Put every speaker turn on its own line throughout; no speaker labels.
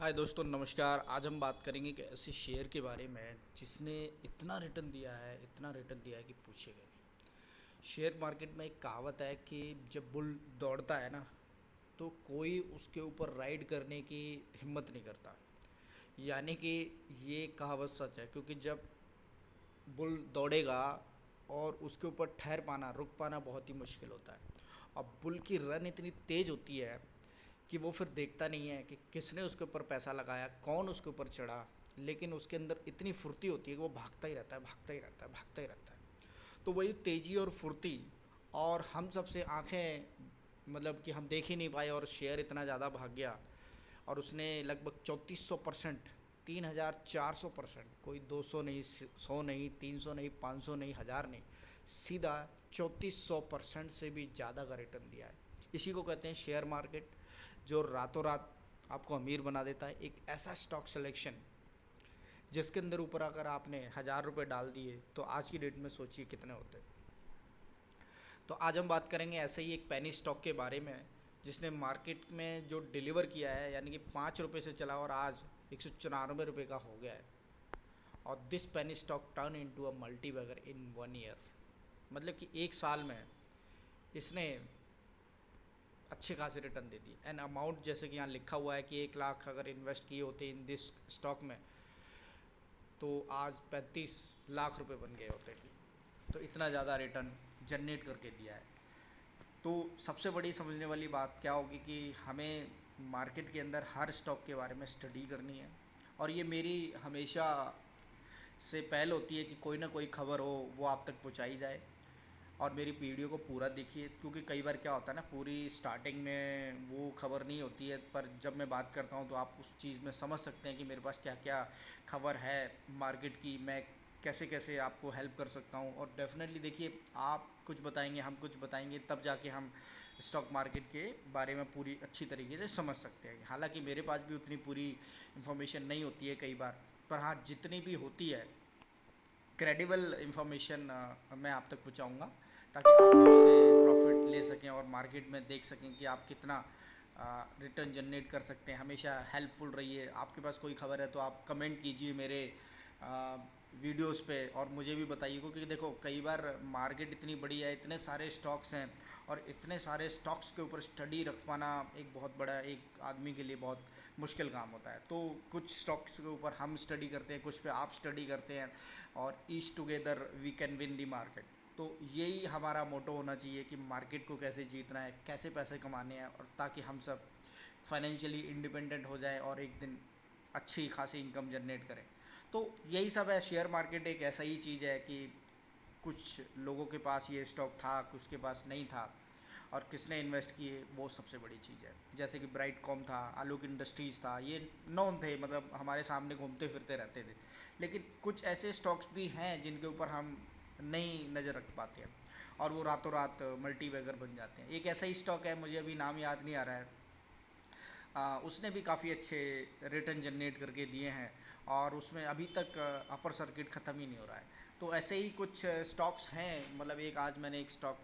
हाय दोस्तों, नमस्कार। आज हम बात करेंगे कि ऐसे शेयर के बारे में जिसने इतना रिटर्न दिया है कि पूछेगा नहीं। शेयर मार्केट में एक कहावत है कि जब बुल दौड़ता है ना, तो कोई उसके ऊपर राइड करने की हिम्मत नहीं करता। यानी कि ये कहावत सच है, क्योंकि जब बुल दौड़ेगा और उसके ऊपर ठहर पाना, रुक पाना बहुत ही मुश्किल होता है। अब बुल की रन इतनी तेज होती है कि वो फिर देखता नहीं है कि किसने उसके ऊपर पैसा लगाया, कौन उसके ऊपर चढ़ा। लेकिन उसके अंदर इतनी फुर्ती होती है कि वो भागता ही रहता है, भागता ही रहता है, भागता ही रहता है। तो वही तेजी और फुर्ती, और हम सबसे आंखें, मतलब कि हम देख ही नहीं पाए और शेयर इतना ज़्यादा भाग गया। और उसने लगभग 3400%, 3400%, कोई 200 नहीं, 100 नहीं, 300 नहीं, 500 नहीं, 1000 नहीं, सीधा 3400% से भी ज़्यादा का रिटर्न दिया है। इसी को कहते हैं शेयर मार्केट, जो रातों रात आपको अमीर बना देता है। एक ऐसा स्टॉक सिलेक्शन जिसके अंदर ऊपर अगर आपने 1000 रुपये डाल दिए तो आज की डेट में सोचिए कितने होते। तो आज हम बात करेंगे ऐसे ही एक पेनी स्टॉक के बारे में, जिसने मार्केट में जो डिलीवर किया है, यानी कि 5 रुपये से चला और आज 194 रुपये का हो गया है। और this penny stock turn into a multi bagger in 1 year. मतलब कि एक साल में इसने अच्छे खासे रिटर्न दे दिए। एंड अमाउंट जैसे कि यहाँ लिखा हुआ है कि 1 लाख अगर इन्वेस्ट किए होते इन दिस स्टॉक में, तो आज 35 लाख रुपए बन गए होते। तो इतना ज़्यादा रिटर्न जनरेट करके दिया है। तो सबसे बड़ी समझने वाली बात क्या होगी कि हमें मार्केट के अंदर हर स्टॉक के बारे में स्टडी करनी है। और ये मेरी हमेशा से पहल होती है कि कोई ना कोई खबर हो वो आप तक पहुंचाई जाए। और मेरी वीडियो को पूरा देखिए, क्योंकि कई बार क्या होता है ना, पूरी स्टार्टिंग में वो खबर नहीं होती है, पर जब मैं बात करता हूँ तो आप उस चीज़ में समझ सकते हैं कि मेरे पास क्या क्या खबर है मार्केट की, मैं कैसे कैसे आपको हेल्प कर सकता हूँ। और डेफिनेटली देखिए, आप कुछ बताएंगे, हम कुछ बताएंगे, तब जाके हम स्टॉक मार्केट के बारे में पूरी अच्छी तरीके से समझ सकते हैं। हालांकि मेरे पास भी उतनी पूरी इन्फॉर्मेशन नहीं होती है कई बार, पर हाँ, जितनी भी होती है क्रेडिबल इंफॉर्मेशन मैं आप तक पहुंचाऊंगा, ताकि आप उससे प्रॉफिट ले सकें और मार्केट में देख सकें कि आप कितना रिटर्न जनरेट कर सकते हैं। हमेशा हेल्पफुल रहिए। आपके पास कोई खबर है तो आप कमेंट कीजिए मेरे वीडियोस पे, और मुझे भी बताइए, क्योंकि देखो कई बार मार्केट इतनी बड़ी है, इतने सारे स्टॉक्स हैं, और इतने सारे स्टॉक्स के ऊपर स्टडी रख पाना एक बहुत बड़ा, एक आदमी के लिए बहुत मुश्किल काम होता है। तो कुछ स्टॉक्स के ऊपर हम स्टडी करते हैं, कुछ पे आप स्टडी करते हैं, और each together we can win the market. तो यही हमारा मोटो होना चाहिए कि मार्केट को कैसे जीतना है, कैसे पैसे कमाने हैं, और ताकि हम सब फाइनेंशियली इंडिपेंडेंट हो जाए और एक दिन अच्छी खासी इनकम जनरेट करें। तो यही सब है। शेयर मार्केट एक ऐसा ही चीज़ है कि कुछ लोगों के पास ये स्टॉक था, कुछ के पास नहीं था, और किसने इन्वेस्ट किए वो सबसे बड़ी चीज़ है। जैसे कि ब्राइट कॉम था, आलोक इंडस्ट्रीज़ था, ये नॉन थे, मतलब हमारे सामने घूमते फिरते रहते थे। लेकिन कुछ ऐसे स्टॉक्स भी हैं जिनके ऊपर हम नहीं नज़र रख पाते हैं, और वो रातों रात मल्टी बैगर बन जाते हैं। एक ऐसा ही स्टॉक है, मुझे अभी नाम याद नहीं आ रहा है, उसने भी काफ़ी अच्छे रिटर्न जनरेट करके दिए हैं, और उसमें अभी तक अपर सर्किट ख़त्म ही नहीं हो रहा है। तो ऐसे ही कुछ स्टॉक्स हैं। मतलब एक आज मैंने एक स्टॉक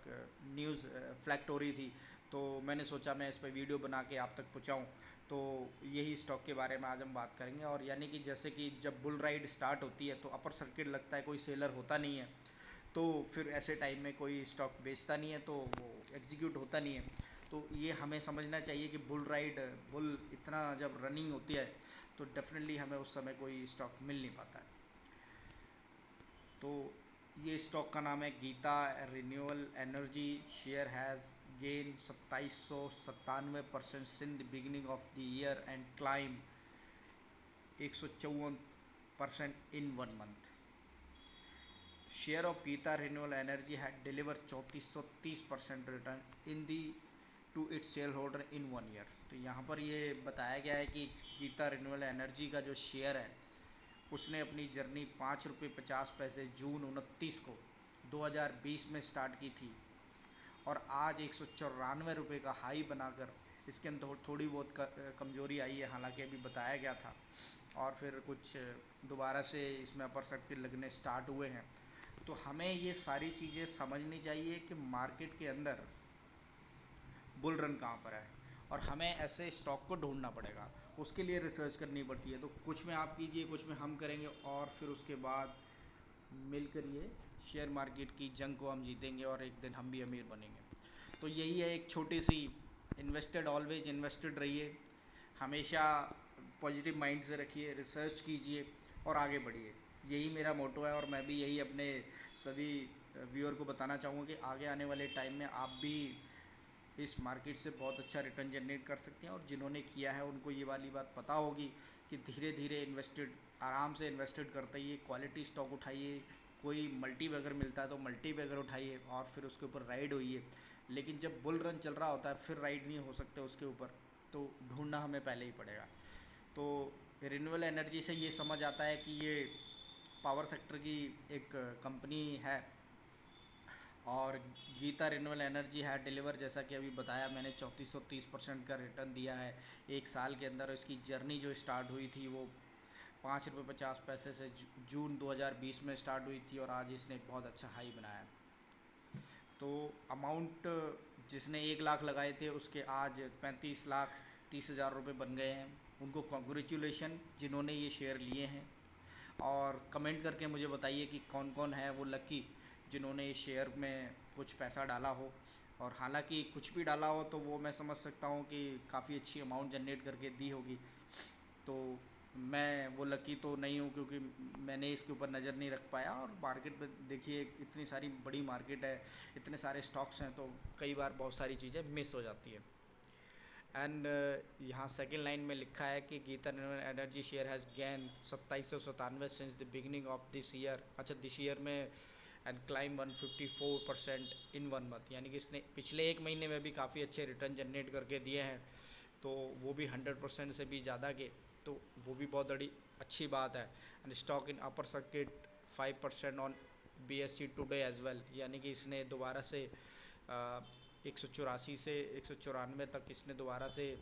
न्यूज़ फ्लैक्टोरी थी, तो मैंने सोचा मैं इस पर वीडियो बना के आप तक पहुँचाऊँ। तो यही स्टॉक के बारे में आज हम बात करेंगे। और यानी कि जैसे कि जब बुल राइड स्टार्ट होती है तो अपर सर्किट लगता है, कोई सेलर होता नहीं है, तो फिर ऐसे टाइम में कोई स्टॉक बेचता नहीं है, तो वो एग्जीक्यूट होता नहीं है। तो ये हमें समझना चाहिए कि बुल इतना जब रनिंग होती है तो डेफिनेटली हमें उस समय कोई स्टॉक मिल नहीं पाता है। तो ये स्टॉक का नाम है Geeta renewal energy. Share has gain 2797% since the beginning of the year and claim 154% in 1 month. Share of Geeta renewal energy had deliver 3430% return in the to its share holder in 1 year. तो यहाँ पर ये बताया गया है कि गीता रिन्यूअल एनर्जी का जो शेयर है, उसने अपनी जर्नी 5 रुपये 50 पैसे जून 29 को 2020 में स्टार्ट की थी, और आज 194 रुपये का हाई बनाकर इसके अंदर थोड़ी बहुत कमजोरी आई है, हालांकि अभी बताया गया था, और फिर कुछ दोबारा से इसमें अपर सर्किट लगने स्टार्ट हुए हैं। तो हमें ये सारी चीज़ें समझनी चाहिए कि मार्केट के अंदर बुल रन कहाँ पर है, और हमें ऐसे स्टॉक को ढूंढना पड़ेगा। उसके लिए रिसर्च करनी पड़ती है। तो कुछ में आप कीजिए, कुछ में हम करेंगे, और फिर उसके बाद मिलकर ये शेयर मार्केट की जंग को हम जीतेंगे और एक दिन हम भी अमीर बनेंगे। तो यही है एक छोटी सी, इन्वेस्टेड, ऑलवेज इन्वेस्टेड रहिए, हमेशा पॉजिटिव माइंड से रखिए, रिसर्च कीजिए और आगे बढ़िए। यही मेरा मोटो है, और मैं भी यही अपने सभी व्यूअर को बताना चाहूँगा कि आगे आने वाले टाइम में आप भी इस मार्केट से बहुत अच्छा रिटर्न जनरेट कर सकते हैं। और जिन्होंने किया है उनको ये वाली बात पता होगी कि धीरे धीरे इन्वेस्टेड, आराम से इन्वेस्टेड करते ही क्वालिटी स्टॉक उठाइए, कोई मल्टी बैगर मिलता है तो मल्टी बैगर उठाइए और फिर उसके ऊपर राइड होइए। लेकिन जब बुल रन चल रहा होता है फिर राइड नहीं हो सकते उसके ऊपर, तो ढूंढना हमें पहले ही पड़ेगा। तो रिन्यूएबल एनर्जी से ये समझ आता है कि ये पावर सेक्टर की एक कंपनी है, और गीता रिन्यूएबल एनर्जी है डिलीवर, जैसा कि अभी बताया मैंने, 3430% का रिटर्न दिया है एक साल के अंदर। इसकी जर्नी जो स्टार्ट हुई थी वो ₹5.50 से जून 2020 में स्टार्ट हुई थी, और आज इसने बहुत अच्छा हाई बनाया है। तो अमाउंट जिसने 1 लाख लगाए थे उसके आज 35,30,000 रुपये बन गए हैं। उनको कॉन्ग्रेचुलेशन जिन्होंने ये शेयर लिए हैं, और कमेंट करके मुझे बताइए कि कौन कौन है वो लकी जिन्होंने इस शेयर में कुछ पैसा डाला हो। और हालांकि कुछ भी डाला हो तो वो मैं समझ सकता हूँ कि काफ़ी अच्छी अमाउंट जनरेट करके दी होगी। तो मैं वो लकी तो नहीं हूँ क्योंकि मैंने इसके ऊपर नज़र नहीं रख पाया। और मार्केट में देखिए इतनी सारी बड़ी मार्केट है, इतने सारे स्टॉक्स हैं, तो कई बार बहुत सारी चीज़ें मिस हो जाती है। एंड यहाँ सेकेंड लाइन में लिखा है कि Geeta energy share has gain 2797 since the beginning of this year. अच्छा, दिस ईयर में एंड क्लाइम 154% इन 1 मंथ, यानी कि इसने पिछले एक महीने में भी काफ़ी अच्छे रिटर्न जनरेट करके दिए हैं, तो वो भी 100% से भी ज़्यादा के, तो वो भी बहुत बड़ी अच्छी बात है। And stock in upper circuit 5% on BSE today as well, यानी कि इसने दोबारा से 184 से 194 तक इसने दोबारा से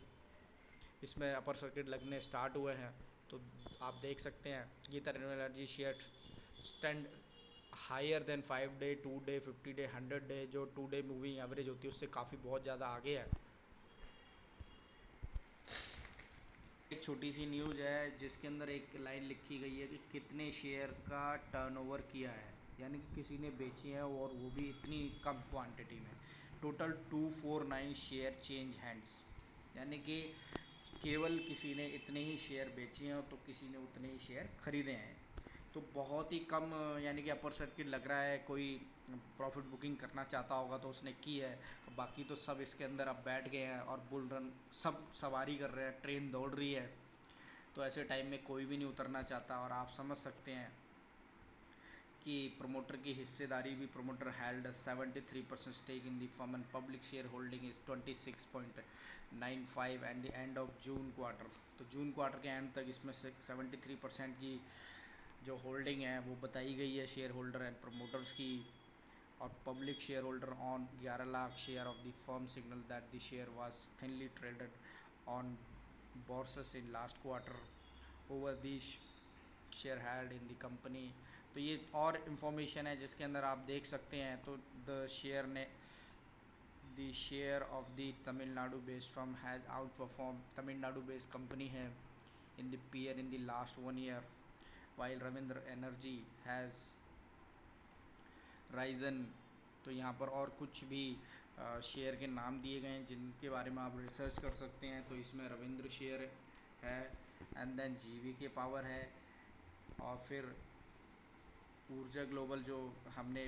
इसमें अपर सर्किट लगने स्टार्ट हुए हैं। तो आप देख सकते हैं Geeta renewable energy share stand higher than 5 day, 2 day, 50 day, 100 day, जो 2 डे मूविंग एवरेज होती है उससे काफ़ी बहुत ज़्यादा आगे है। एक छोटी सी न्यूज़ है जिसके अंदर एक लाइन लिखी गई है कि कितने शेयर का टर्नओवर किया है, यानी कि किसी ने बेचे हैं और वो भी इतनी कम क्वांटिटी में। टोटल 249 शेयर चेंज हैंड्स, यानी कि केवल किसी ने इतने ही शेयर बेचे हैं तो किसी ने उतने ही शेयर खरीदे हैं। तो बहुत ही कम, यानी कि अपर सर्किट लग रहा है, कोई प्रॉफिट बुकिंग करना चाहता होगा तो उसने की है। बाकी तो सब इसके अंदर अब बैठ गए हैं और बुल रन सब सवारी कर रहे हैं, ट्रेन दौड़ रही है। तो ऐसे टाइम में कोई भी नहीं उतरना चाहता, और आप समझ सकते हैं कि प्रमोटर की हिस्सेदारी भी, promoter held 73% stake in the firm and public share holding is 26.95 and the end of June quarter. तो जून क्वार्टर के एंड तक इसमें से 73% की जो होल्डिंग है वो बताई गई है शेयर होल्डर एंड प्रमोटर्स की। और public share holder on 11 lakh share of the firm signal that the share was thinly traded on bourses in last quarter over the share held in the company। तो ये और information है जिसके अंदर आप देख सकते हैं। तो the share of the Tamil Nadu based firm has outperform, Tamil Nadu based company है, in the peer in the last 1 year, while Ravindra energy has risen. तो यहाँ पर और कुछ भी शेयर के नाम दिए गए हैं जिनके बारे में आप रिसर्च कर सकते हैं। तो इसमें रविंद्र शेयर है, एंड देन GVK पावर है, और फिर ऊर्जा ग्लोबल जो हमने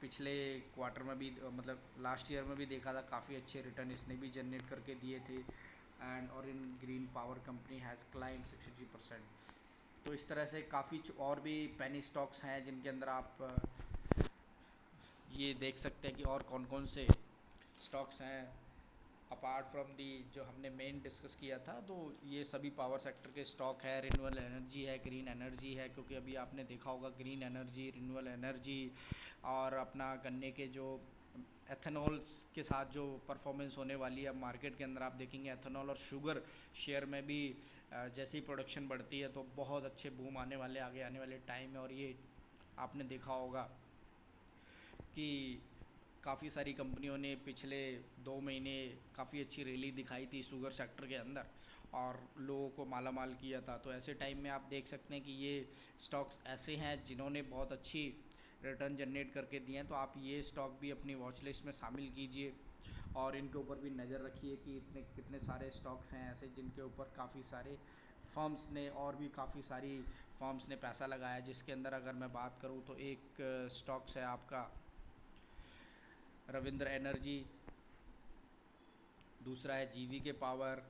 पिछले क्वार्टर में भी, मतलब लास्ट ईयर में भी देखा था, काफ़ी अच्छे रिटर्न इसने भी जनरेट करके दिए थे। एंड और इन green power company has climb 63%। तो इस तरह से काफ़ी और भी पेनी स्टॉक्स हैं जिनके अंदर आप ये देख सकते हैं कि और कौन कौन से स्टॉक्स हैं अपार्ट फ्रॉम दी जो हमने मेन डिस्कस किया था। तो ये सभी पावर सेक्टर के स्टॉक है, रिन्यूएबल एनर्जी है, ग्रीन एनर्जी है, क्योंकि अभी आपने देखा होगा ग्रीन एनर्जी, रिन्यूएबल एनर्जी और अपना गन्ने के जो एथेनॉल के साथ जो परफॉर्मेंस होने वाली है मार्केट के अंदर, आप देखेंगे एथेनॉल और शुगर शेयर में भी जैसे ही प्रोडक्शन बढ़ती है तो बहुत अच्छे बूम आने वाले आगे आने वाले टाइम में। और ये आपने देखा होगा कि काफ़ी सारी कंपनियों ने पिछले 2 महीने काफ़ी अच्छी रैली दिखाई थी शुगर सेक्टर के अंदर, और लोगों को माला माल किया था। तो ऐसे टाइम में आप देख सकते हैं कि ये स्टॉक्स ऐसे हैं जिन्होंने बहुत अच्छी रिटर्न जनरेट करके दिए हैं। तो आप ये स्टॉक भी अपनी वॉच लिस्ट में शामिल कीजिए और इनके ऊपर भी नज़र रखिए कि इतने कितने सारे स्टॉक्स हैं ऐसे जिनके ऊपर काफ़ी सारे फर्म्स ने और भी काफ़ी सारी फर्म्स ने पैसा लगाया है। जिसके अंदर अगर मैं बात करूं तो एक स्टॉक्स है आपका रविंद्र एनर्जी, दूसरा है जीवी के पावर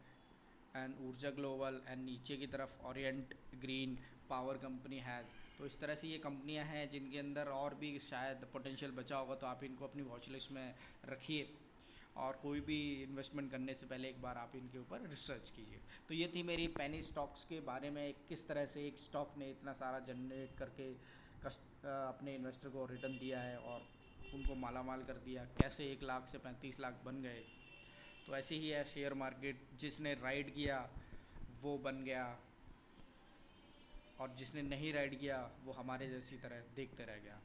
एंड ऊर्जा ग्लोबल, एंड नीचे की तरफ Orient green power company has. तो इस तरह से ये कंपनियां हैं जिनके अंदर और भी शायद पोटेंशियल बचा होगा। तो आप इनको अपनी वॉच लिस्ट में रखिए और कोई भी इन्वेस्टमेंट करने से पहले एक बार आप इनके ऊपर रिसर्च कीजिए। तो ये थी मेरी पेनी स्टॉक्स के बारे में, किस तरह से एक स्टॉक ने इतना सारा जनरेट करके अपने इन्वेस्टर को रिटर्न दिया है और उनको माला माल कर दिया, कैसे 1 लाख से 35 लाख बन गए। तो ऐसे ही है शेयर मार्केट, जिसने राइड किया वो बन गया और जिसने नहीं राइड किया वो हमारे जैसी तरह देखते रह गया।